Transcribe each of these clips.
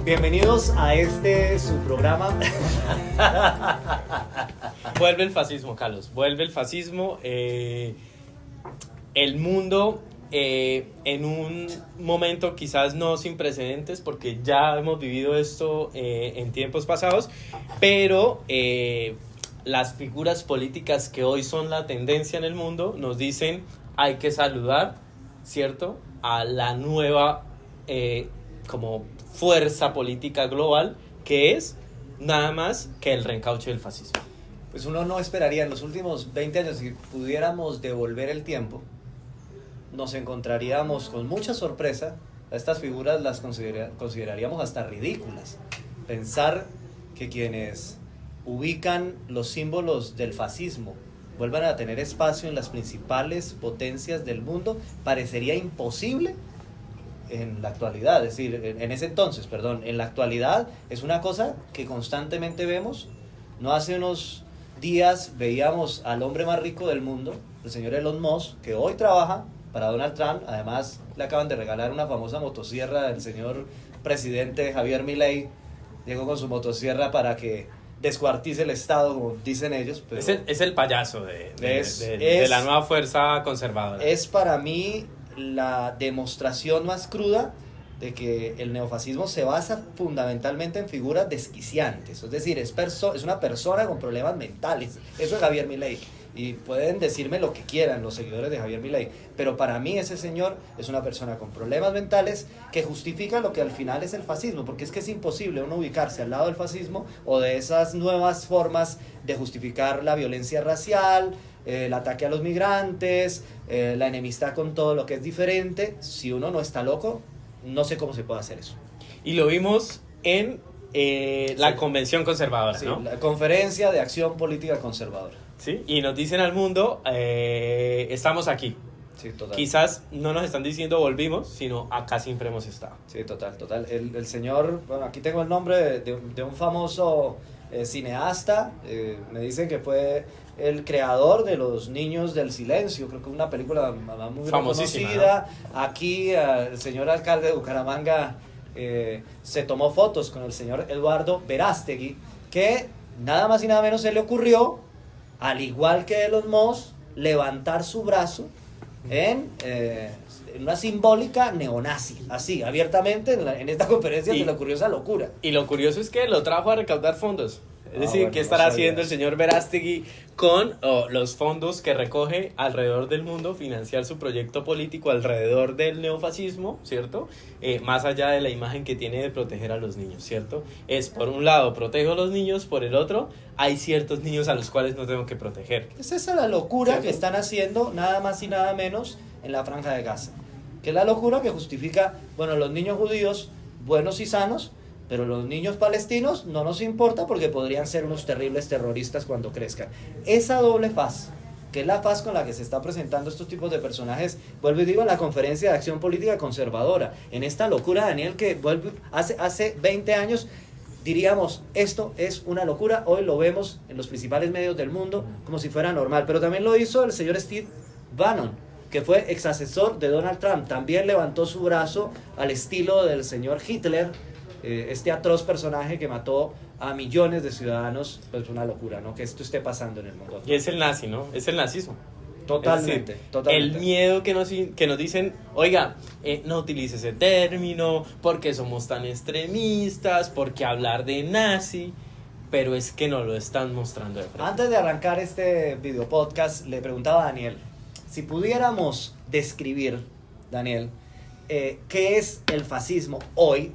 Bienvenidos a su programa. Vuelve el fascismo, Carlos. Vuelve el fascismo. El mundo en un momento quizás no sin precedentes, porque ya hemos vivido esto en tiempos pasados, pero las figuras políticas que hoy son la tendencia en el mundo nos dicen hay que saludar, ¿cierto?, a la nueva como fuerza política global, que es nada más que el reencauche del fascismo. Pues uno no esperaría en los últimos 20 años, si pudiéramos devolver el tiempo, nos encontraríamos con mucha sorpresa. A estas figuras las consideraríamos hasta ridículas. Pensar que quienes ubican los símbolos del fascismo vuelvan a tener espacio en las principales potencias del mundo parecería imposible en la actualidad, es decir, en ese entonces, perdón, en la actualidad es una cosa que constantemente vemos. No hace unos días veíamos al hombre más rico del mundo, el señor Elon Musk, que hoy trabaja para Donald Trump. Además le acaban de regalar una famosa motosierra del señor presidente Javier Milei. Llegó con su motosierra para que descuartice el Estado, como dicen ellos. Pero es el payaso de la nueva fuerza conservadora. Es para mí la demostración más cruda de que el neofascismo se basa fundamentalmente en figuras desquiciantes. Es decir, es una persona con problemas mentales. Eso es Javier Milei. Y pueden decirme lo que quieran los seguidores de Javier Milei, pero para mí ese señor es una persona con problemas mentales que justifica lo que al final es el fascismo, porque es que es imposible uno ubicarse al lado del fascismo o de esas nuevas formas de justificar la violencia racial, el ataque a los migrantes, la enemistad con todo lo que es diferente. Si uno no está loco, no sé cómo se puede hacer eso. Y lo vimos en la Convención Conservadora, sí, ¿no? La Conferencia de Acción Política Conservadora. Sí, y nos dicen al mundo, estamos aquí. Sí, total. Quizás no nos están diciendo volvimos, sino acá siempre hemos estado. Sí, total. El señor, bueno, aquí tengo el nombre de un famoso cineasta. Me dicen que fue el creador de Los Niños del Silencio, creo que es una película muy conocida, ¿no? Aquí el señor alcalde de Bucaramanga se tomó fotos con el señor Eduardo Verástegui, que nada más y nada menos se le ocurrió, al igual que Elon Musk, levantar su brazo en una simbólica neonazi, así, abiertamente en esta conferencia se le ocurrió esa locura. Y lo curioso es que lo trajo a recaudar fondos. Es decir, bueno, ¿qué estará haciendo el señor Verástegui con los fondos que recoge alrededor del mundo, financiar su proyecto político alrededor del neofascismo, ¿cierto? Más allá de la imagen que tiene de proteger a los niños, ¿cierto? Es, por un lado, protejo a los niños, por el otro, hay ciertos niños a los cuales no tengo que proteger. Es esa la locura, ¿cierto?, que están haciendo nada más y nada menos en la Franja de Gaza. Que es la locura que justifica, bueno, los niños judíos buenos y sanos, pero los niños palestinos no nos importa porque podrían ser unos terribles terroristas cuando crezcan. Esa doble faz, que es la faz con la que se está presentando estos tipos de personajes, vuelvo y digo, en la Conferencia de Acción Política Conservadora, en esta locura, Daniel, que hace 20 años diríamos, esto es una locura. Hoy lo vemos en los principales medios del mundo como si fuera normal, pero también lo hizo el señor Steve Bannon, que fue ex asesor de Donald Trump. También levantó su brazo al estilo del señor Hitler, este atroz personaje que mató a millones de ciudadanos. Pues una locura, ¿no?, que esto esté pasando en el mundo. Y es el nazi, ¿no? Es el nazismo. Totalmente, decir, totalmente. El miedo que nos dicen, oiga, no utilice ese término, porque somos tan extremistas, porque hablar de nazi, pero es que no lo están mostrando de frente. Antes de arrancar este video podcast, le preguntaba a Daniel, si pudiéramos describir, Daniel, qué es el fascismo hoy,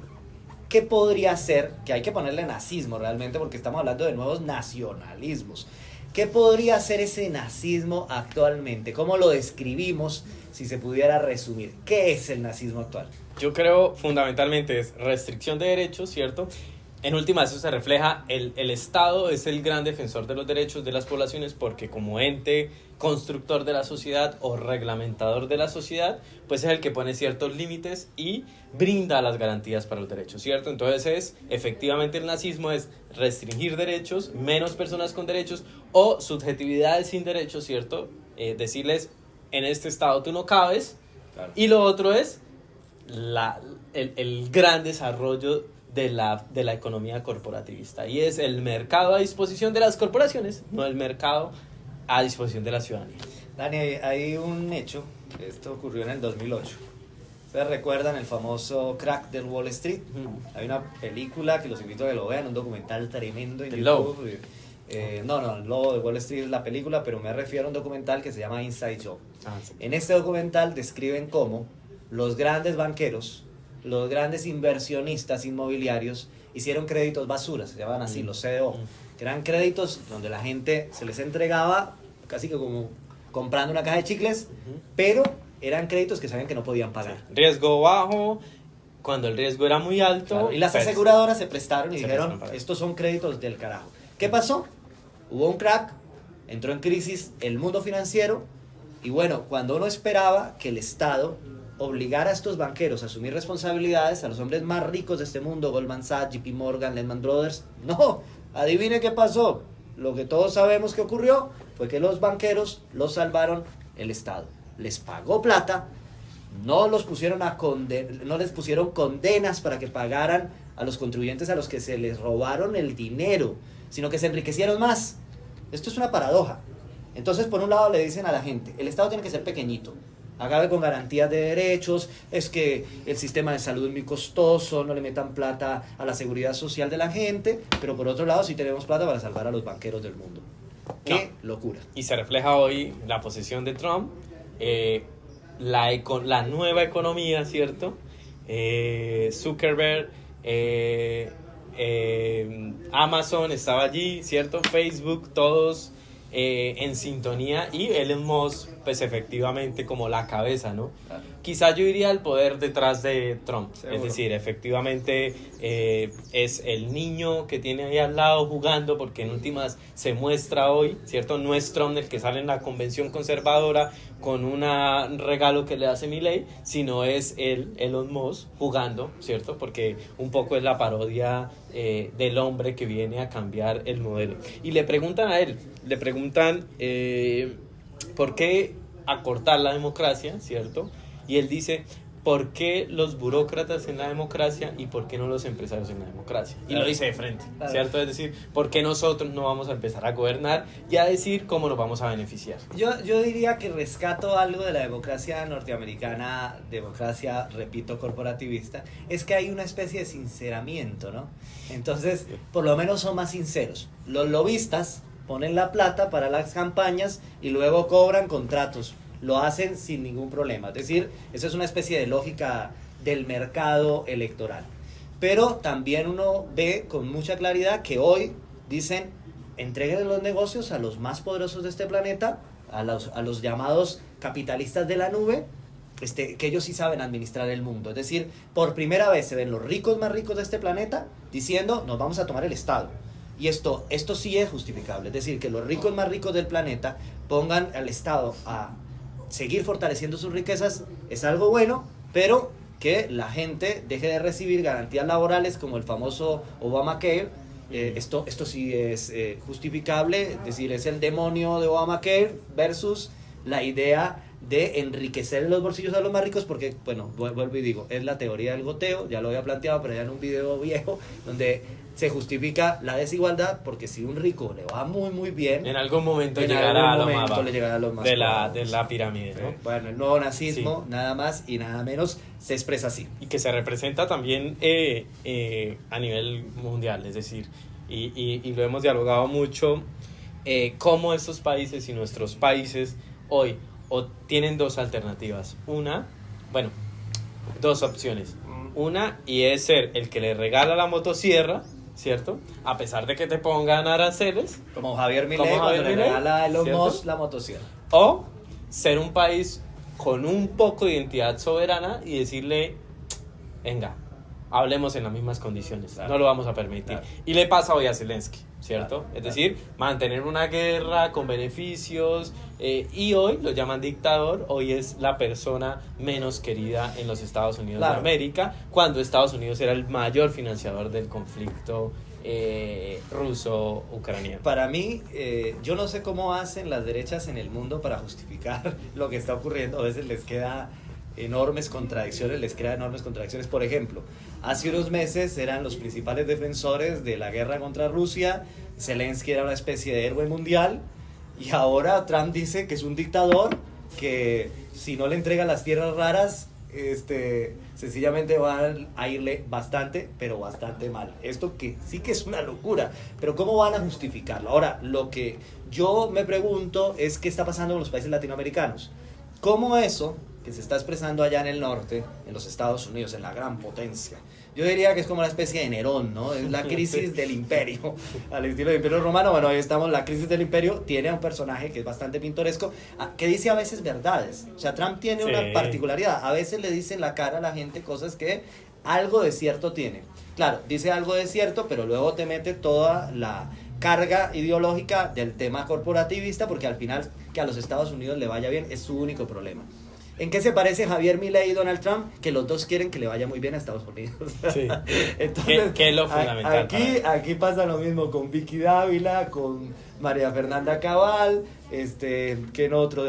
¿qué podría ser? Que hay que ponerle nazismo realmente, porque estamos hablando de nuevos nacionalismos. ¿Qué podría ser ese nazismo actualmente? ¿Cómo lo describimos si se pudiera resumir? ¿Qué es el nazismo actual? Yo creo fundamentalmente es restricción de derechos, ¿cierto? En última eso se refleja, el Estado es el gran defensor de los derechos de las poblaciones porque como ente constructor de la sociedad o reglamentador de la sociedad, pues es el que pone ciertos límites y brinda las garantías para los derechos, ¿cierto? Entonces efectivamente el nazismo es restringir derechos, menos personas con derechos o subjetividades sin derechos, ¿cierto? Decirles, en este Estado tú no cabes, claro. Y lo otro es el gran desarrollo de la economía corporativista, y es el mercado a disposición de las corporaciones, no el mercado a disposición de la ciudadanía. Dani, hay un hecho, esto ocurrió en el 2008. ¿Ustedes recuerdan el famoso crack del Wall Street? Hay una película que los invito a que lo vean, un documental tremendo en ¿El YouTube. No, el lobo de Wall Street es la película, pero me refiero a un documental que se llama Inside Job. Sí. En este documental describen cómo los grandes banqueros, los grandes inversionistas inmobiliarios hicieron créditos basura, se llamaban así, los CDO, que eran créditos donde la gente se les entregaba casi que como comprando una caja de chicles, pero eran créditos que sabían que no podían pagar. Sí. Riesgo bajo, cuando el riesgo era muy alto. Claro, y las pues, aseguradoras se prestaron y dijeron, prestaron estos son créditos del carajo. ¿Qué pasó? Hubo un crack, entró en crisis el mundo financiero, y bueno, cuando uno esperaba que el Estado obligara a estos banqueros a asumir responsabilidades, a los hombres más ricos de este mundo, Goldman Sachs, JP Morgan, Lehman Brothers, no, adivine qué pasó. Lo que todos sabemos que ocurrió fue que los banqueros los salvaron el Estado. Les pagó plata, no les pusieron condenas para que pagaran a los contribuyentes a los que se les robaron el dinero, sino que se enriquecieron más. Esto es una paradoja. Entonces, por un lado le dicen a la gente, el Estado tiene que ser pequeñito, acabe con garantías de derechos, es que el sistema de salud es muy costoso, no le metan plata a la seguridad social de la gente, pero por otro lado sí tenemos plata para salvar a los banqueros del mundo. ¡Qué locura! Y se refleja hoy la posición de Trump, la nueva economía, ¿cierto? Zuckerberg, Amazon estaba allí, ¿cierto? Facebook, todos en sintonía, y Elon Musk, pues efectivamente como la cabeza, ¿no? Claro. Quizá yo diría el poder detrás de Trump. Seguro. Es decir, efectivamente es el niño que tiene ahí al lado jugando, porque en últimas se muestra hoy, ¿cierto? No es Trump el que sale en la convención conservadora con un regalo que le hace Milei, sino es Elon Musk jugando, ¿cierto? Porque un poco es la parodia del hombre que viene a cambiar el modelo. Y le preguntan a él, ¿por qué acortar la democracia, ¿cierto? Y él dice, ¿por qué los burócratas en la democracia y por qué no los empresarios en la democracia? Y lo dice de frente, ¿cierto? Es decir, ¿por qué nosotros no vamos a empezar a gobernar y a decir cómo nos vamos a beneficiar? Yo diría que rescato algo de la democracia norteamericana, democracia, repito, corporativista, es que hay una especie de sinceramiento, ¿no? Entonces, por lo menos son más sinceros. Los lobistas ponen la plata para las campañas y luego cobran contratos. Lo hacen sin ningún problema. Es decir, eso es una especie de lógica del mercado electoral. Pero también uno ve con mucha claridad que hoy dicen, entreguen los negocios a los más poderosos de este planeta, a los llamados capitalistas de la nube, que ellos sí saben administrar el mundo. Es decir, por primera vez se ven los ricos más ricos de este planeta diciendo, nos vamos a tomar el Estado. Y esto sí es justificable. Es decir, que los ricos más ricos del planeta pongan al Estado a seguir fortaleciendo sus riquezas es algo bueno, pero que la gente deje de recibir garantías laborales como el famoso Obamacare. Esto sí es justificable, es decir, es el demonio de Obamacare versus la idea de enriquecer los bolsillos a los más ricos, porque, bueno, vuelvo y digo, es la teoría del goteo, ya lo había planteado, pero ya en un video viejo, donde se justifica la desigualdad, porque si un rico le va muy muy bien, en algún momento llegará a lo más bajo le llegará a los más de la pirámide, ¿no? Bueno, el nuevo nazismo, sí, nada más y nada menos, se expresa así. Y que se representa también a nivel mundial, es decir, y lo hemos dialogado mucho, cómo estos países y nuestros países hoy tienen dos alternativas. Dos opciones. Una, y es ser el que le regala la motosierra, ¿cierto? A pesar de que te pongan aranceles. Como Javier Milei cuando le regala a Elon Musk la motosierra. O ser un país con un poco de identidad soberana y decirle, venga, hablemos en las mismas condiciones, claro, no lo vamos a permitir. Claro. Y le pasa hoy a Zelensky, ¿cierto? Claro, es decir, mantener una guerra con beneficios, y hoy lo llaman dictador, hoy es la persona menos querida en los Estados Unidos, claro, de América, cuando Estados Unidos era el mayor financiador del conflicto ruso-ucraniano. Para mí, yo no sé cómo hacen las derechas en el mundo para justificar lo que está ocurriendo. A veces les queda enormes contradicciones. Por ejemplo, Hace unos meses eran los principales defensores de la guerra contra Rusia, Zelensky era una especie de héroe mundial, y ahora Trump dice que es un dictador, que si no le entrega las tierras raras, sencillamente van a irle bastante, pero bastante mal. Esto que sí que es una locura, pero ¿cómo van a justificarlo? Ahora, lo que yo me pregunto es qué está pasando con los países latinoamericanos. ¿Cómo eso que se está expresando allá en el norte, en los Estados Unidos, en la gran potencia? Yo diría que es como una especie de Nerón, ¿no? Es la crisis del imperio, al estilo del imperio romano. Bueno, ahí estamos, la crisis del imperio tiene a un personaje que es bastante pintoresco, que dice a veces verdades. O sea, Trump tiene una particularidad, a veces le dice en la cara a la gente cosas que algo de cierto tiene. Claro, dice algo de cierto, pero luego te mete toda la carga ideológica del tema corporativista, porque al final que a los Estados Unidos le vaya bien es su único problema. ¿En qué se parece Javier Milei y Donald Trump? Que los dos quieren que le vaya muy bien a Estados Unidos. Sí. Entonces, ¿Qué es lo fundamental? Aquí pasa lo mismo con Vicky Dávila, con María Fernanda Cabal, ¿quién otro?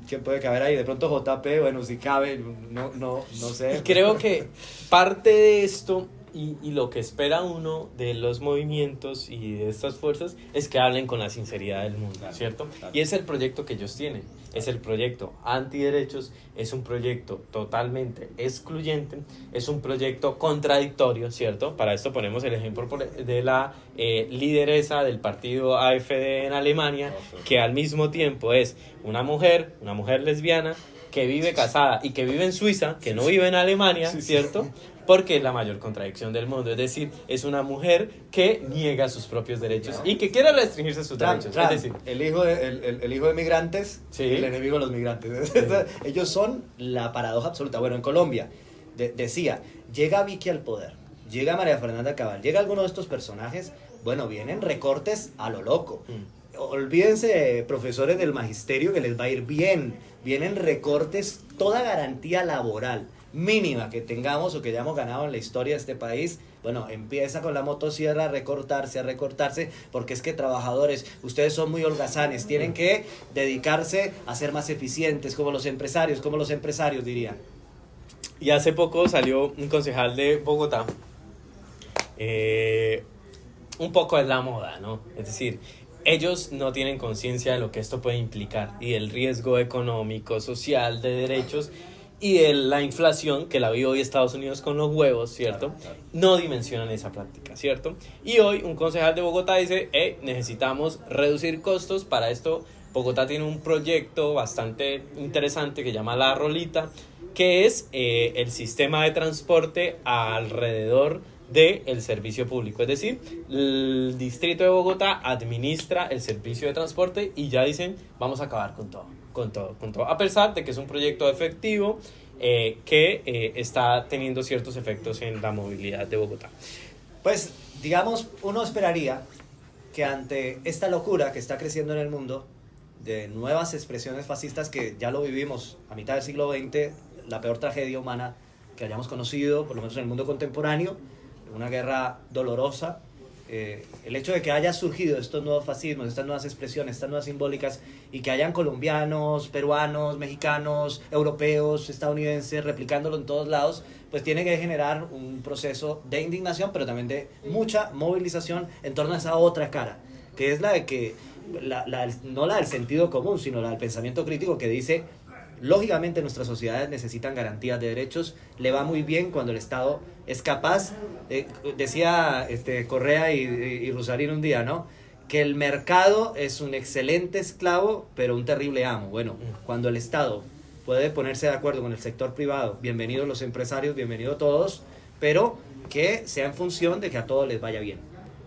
¿Quién puede caber ahí? De pronto JP, bueno, si cabe, no sé. Y creo que parte de esto y lo que espera uno de los movimientos y de estas fuerzas es que hablen con la sinceridad del mundo, claro, ¿cierto? Claro. Y es el proyecto que ellos tienen, es el proyecto antiderechos, es un proyecto totalmente excluyente, es un proyecto contradictorio, ¿cierto? Para esto ponemos el ejemplo de la lideresa del partido AfD en Alemania, que al mismo tiempo es una mujer lesbiana, que vive casada y que vive en Suiza, que no vive en Alemania, ¿cierto? Porque es la mayor contradicción del mundo, es decir, es una mujer que niega sus propios derechos y que quiere restringirse sus derechos. Es decir, el hijo de migrantes, sí, y el enemigo de los migrantes. Sí. Ellos son la paradoja absoluta. Bueno, en Colombia, decía, llega Vicky al poder, llega María Fernanda Cabal, llega alguno de estos personajes, bueno, vienen recortes a lo loco. Olvídense, profesores del magisterio, que les va a ir bien. Vienen recortes, toda garantía laboral mínima que tengamos o que hayamos ganado en la historia de este país, bueno, empieza con la motosierra a recortarse, porque es que trabajadores, ustedes son muy holgazanes, tienen que dedicarse a ser más eficientes, como los empresarios dirían. Y hace poco salió un concejal de Bogotá, un poco de la moda, ¿no? Es decir, ellos no tienen conciencia de lo que esto puede implicar y del riesgo económico, social, de derechos y de la inflación que la vive hoy Estados Unidos con los huevos, ¿cierto? Claro. No dimensionan esa práctica, ¿cierto? Y hoy un concejal de Bogotá dice, necesitamos reducir costos. Para esto Bogotá tiene un proyecto bastante interesante que llama La Rolita, que es el sistema de transporte alrededor del servicio público. Es decir, el distrito de Bogotá administra el servicio de transporte y ya dicen, vamos a acabar con todo. A pesar de que es un proyecto efectivo que está teniendo ciertos efectos en la movilidad de Bogotá. Pues, digamos, uno esperaría que ante esta locura que está creciendo en el mundo, de nuevas expresiones fascistas, que ya lo vivimos a mitad del siglo XX, la peor tragedia humana que hayamos conocido, por lo menos en el mundo contemporáneo, una guerra dolorosa, el hecho de que haya surgido estos nuevos fascismos, estas nuevas expresiones, estas nuevas simbólicas, y que hayan colombianos, peruanos, mexicanos, europeos, estadounidenses, replicándolo en todos lados, pues tiene que generar un proceso de indignación, pero también de mucha movilización en torno a esa otra cara, que es la de que, no la del sentido común, sino la del pensamiento crítico, que dice, lógicamente nuestras sociedades necesitan garantías de derechos, le va muy bien cuando el Estado es capaz, decía Correa y Rusarín un día, ¿no?, que el mercado es un excelente esclavo, pero un terrible amo. Bueno, cuando el Estado puede ponerse de acuerdo con el sector privado, bienvenidos los empresarios, bienvenidos todos, pero que sea en función de que a todos les vaya bien.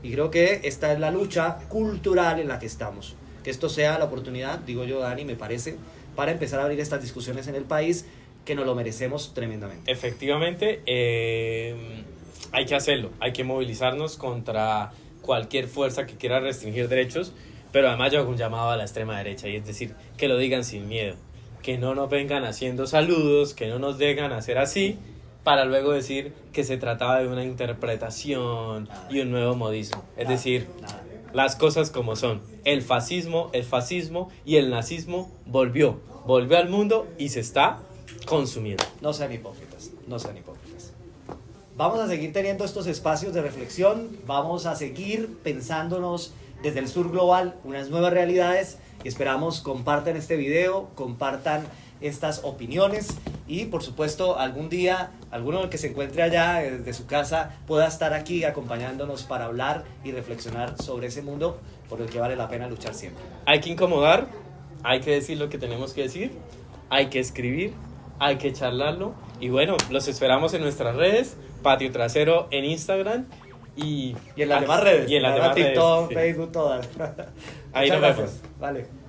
Y creo que esta es la lucha cultural en la que estamos. Que esto sea la oportunidad, digo yo, Dani, me parece, para empezar a abrir estas discusiones en el país, que nos lo merecemos tremendamente. Efectivamente, hay que hacerlo, hay que movilizarnos contra cualquier fuerza que quiera restringir derechos, pero además yo hago un llamado a la extrema derecha, y es decir, que lo digan sin miedo, que no nos vengan haciendo saludos, que no nos dejan hacer así, para luego decir que se trataba de una interpretación y un nuevo modismo. Es decir, las cosas como son. El fascismo y el nazismo volvió al mundo y se está consumiendo. No sean hipócritas, no sean hipócritas. vamos a seguir teniendo estos espacios de reflexión, vamos a seguir pensándonos desde el sur global unas nuevas realidades y esperamos compartan este video, compartan estas opiniones y por supuesto algún día alguno que se encuentre allá desde su casa pueda estar aquí acompañándonos para hablar y reflexionar sobre ese mundo por el que vale la pena luchar siempre. Hay que incomodar, hay que decir lo que tenemos que decir, hay que escribir, hay que charlarlo y bueno, los esperamos en nuestras redes, Patio Trasero en Instagram y en las demás redes, y en las demás TikTok, redes, sí. Facebook, todas. Ahí Muchas nos vemos. gracias. Vale.